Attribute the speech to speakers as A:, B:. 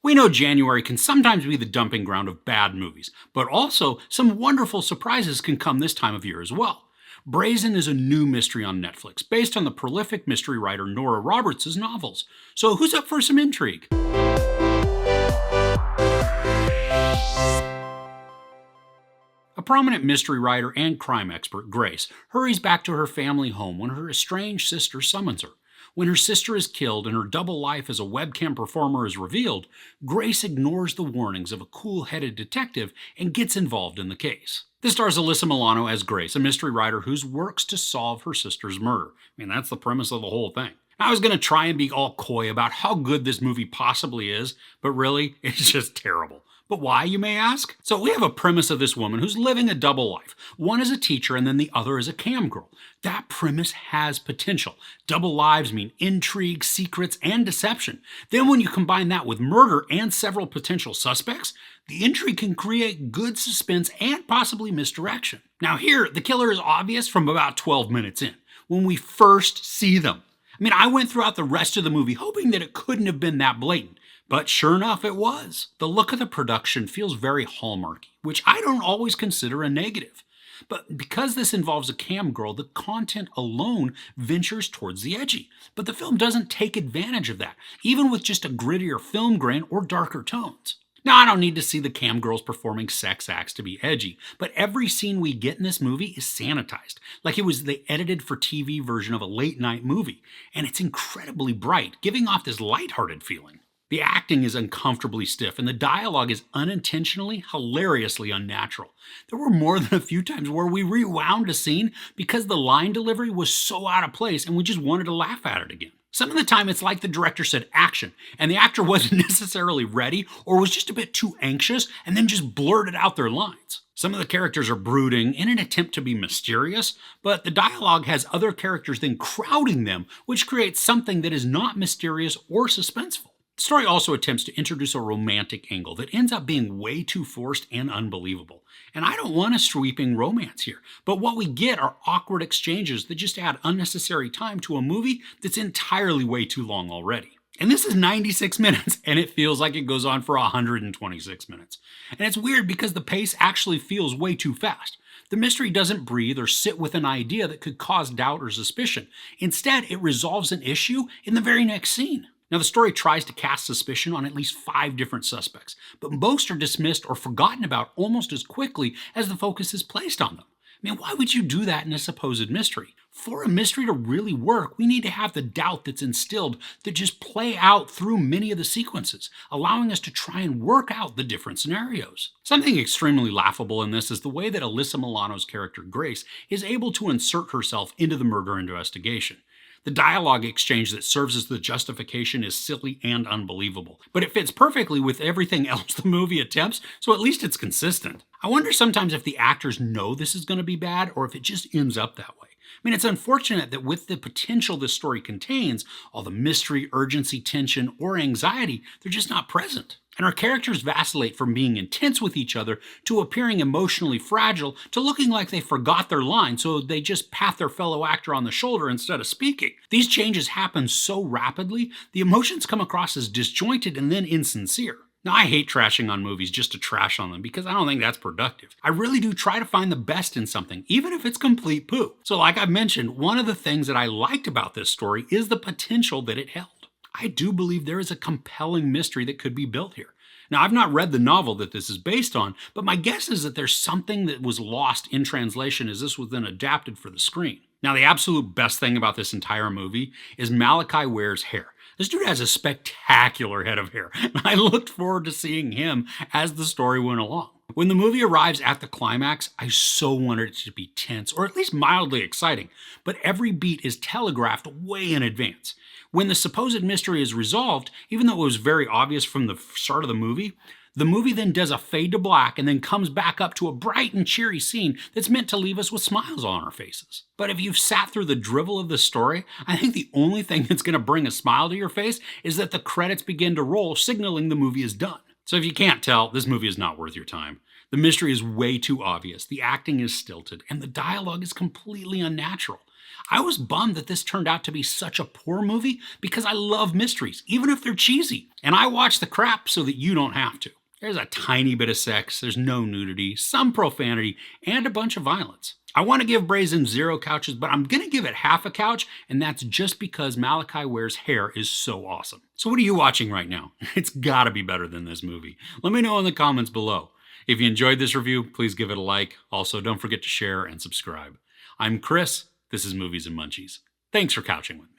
A: We know January can sometimes be the dumping ground of bad movies, but also some wonderful surprises can come this time of year as well. Brazen is a new mystery on Netflix, based on the prolific mystery writer Nora Roberts' novels. So who's up for some intrigue? A prominent mystery writer and crime expert, Grace, hurries back to her family home when her estranged sister summons her. When her sister is killed and her double life as a webcam performer is revealed, Grace ignores the warnings of a cool-headed detective and gets involved in the case. This stars Alyssa Milano as Grace, a mystery writer who works to solve her sister's murder. That's the premise of the whole thing. I was going to try and be all coy about how good this movie possibly is, but really, it's just terrible. But why, you may ask? So we have a premise of this woman who's living a double life. One as a teacher and then the other as a cam girl. That premise has potential. Double lives mean intrigue, secrets, and deception. Then when you combine that with murder and several potential suspects, the intrigue can create good suspense and possibly misdirection. Now here, the killer is obvious from about 12 minutes in, when we first see them. I went throughout the rest of the movie hoping that it couldn't have been that blatant. But sure enough, it was. The look of the production feels very Hallmarky, which I don't always consider a negative. But because this involves a cam girl, the content alone ventures towards the edgy. But the film doesn't take advantage of that, even with just a grittier film grain or darker tones. Now, I don't need to see the cam girls performing sex acts to be edgy, but every scene we get in this movie is sanitized, like it was the edited for TV version of a late night movie. And it's incredibly bright, giving off this lighthearted feeling. The acting is uncomfortably stiff, and the dialogue is unintentionally, hilariously unnatural. There were more than a few times where we rewound a scene because the line delivery was so out of place and we just wanted to laugh at it again. Some of the time it's like the director said action, and the actor wasn't necessarily ready or was just a bit too anxious and then just blurted out their lines. Some of the characters are brooding in an attempt to be mysterious, but the dialogue has other characters then crowding them, which creates something that is not mysterious or suspenseful. The story also attempts to introduce a romantic angle that ends up being way too forced and unbelievable. And I don't want a sweeping romance here, but what we get are awkward exchanges that just add unnecessary time to a movie that's entirely way too long already. And this is 96 minutes, and it feels like it goes on for 126 minutes. And it's weird because the pace actually feels way too fast. The mystery doesn't breathe or sit with an idea that could cause doubt or suspicion. Instead, it resolves an issue in the very next scene. Now, the story tries to cast suspicion on at least 5 different suspects, but most are dismissed or forgotten about almost as quickly as the focus is placed on them. Why would you do that in a supposed mystery? For a mystery to really work, we need to have the doubt that's instilled that just play out through many of the sequences, allowing us to try and work out the different scenarios. Something extremely laughable in this is the way that Alyssa Milano's character Grace is able to insert herself into the murder investigation. The dialogue exchange that serves as the justification is silly and unbelievable, but it fits perfectly with everything else the movie attempts, so at least it's consistent. I wonder sometimes if the actors know this is going to be bad or if it just ends up that way. It's unfortunate that with the potential this story contains, all the mystery, urgency, tension, or anxiety, they're just not present. And our characters vacillate from being intense with each other to appearing emotionally fragile to looking like they forgot their line, so they just pat their fellow actor on the shoulder instead of speaking. These changes happen so rapidly, the emotions come across as disjointed and then insincere. Now, I hate trashing on movies just to trash on them because I don't think that's productive. I really do try to find the best in something, even if it's complete poo. So like I've mentioned, one of the things that I liked about this story is the potential that it held. I do believe there is a compelling mystery that could be built here. Now, I've not read the novel that this is based on, but my guess is that there's something that was lost in translation as this was then adapted for the screen. Now, the absolute best thing about this entire movie is Malachi Ware's hair. This dude has a spectacular head of hair, and I looked forward to seeing him as the story went along. When the movie arrives at the climax, I so wanted it to be tense, or at least mildly exciting, but every beat is telegraphed way in advance. When the supposed mystery is resolved, even though it was very obvious from the start of the movie then does a fade to black and then comes back up to a bright and cheery scene that's meant to leave us with smiles on our faces. But if you've sat through the drivel of the story, I think the only thing that's going to bring a smile to your face is that the credits begin to roll, signaling the movie is done. So if you can't tell, this movie is not worth your time. The mystery is way too obvious, the acting is stilted, and the dialogue is completely unnatural. I was bummed that this turned out to be such a poor movie because I love mysteries, even if they're cheesy. And I watch the crap so that you don't have to. There's a tiny bit of sex, there's no nudity, some profanity, and a bunch of violence. I want to give Brazen 0 couches, but I'm going to give it half a couch, and that's just because Malachi Ware's hair is so awesome. So what are you watching right now? It's gotta be better than this movie. Let me know in the comments below. If you enjoyed this review, please give it a like. Also, don't forget to share and subscribe. I'm Chris. This is Movies and Munchies. Thanks for couching with me.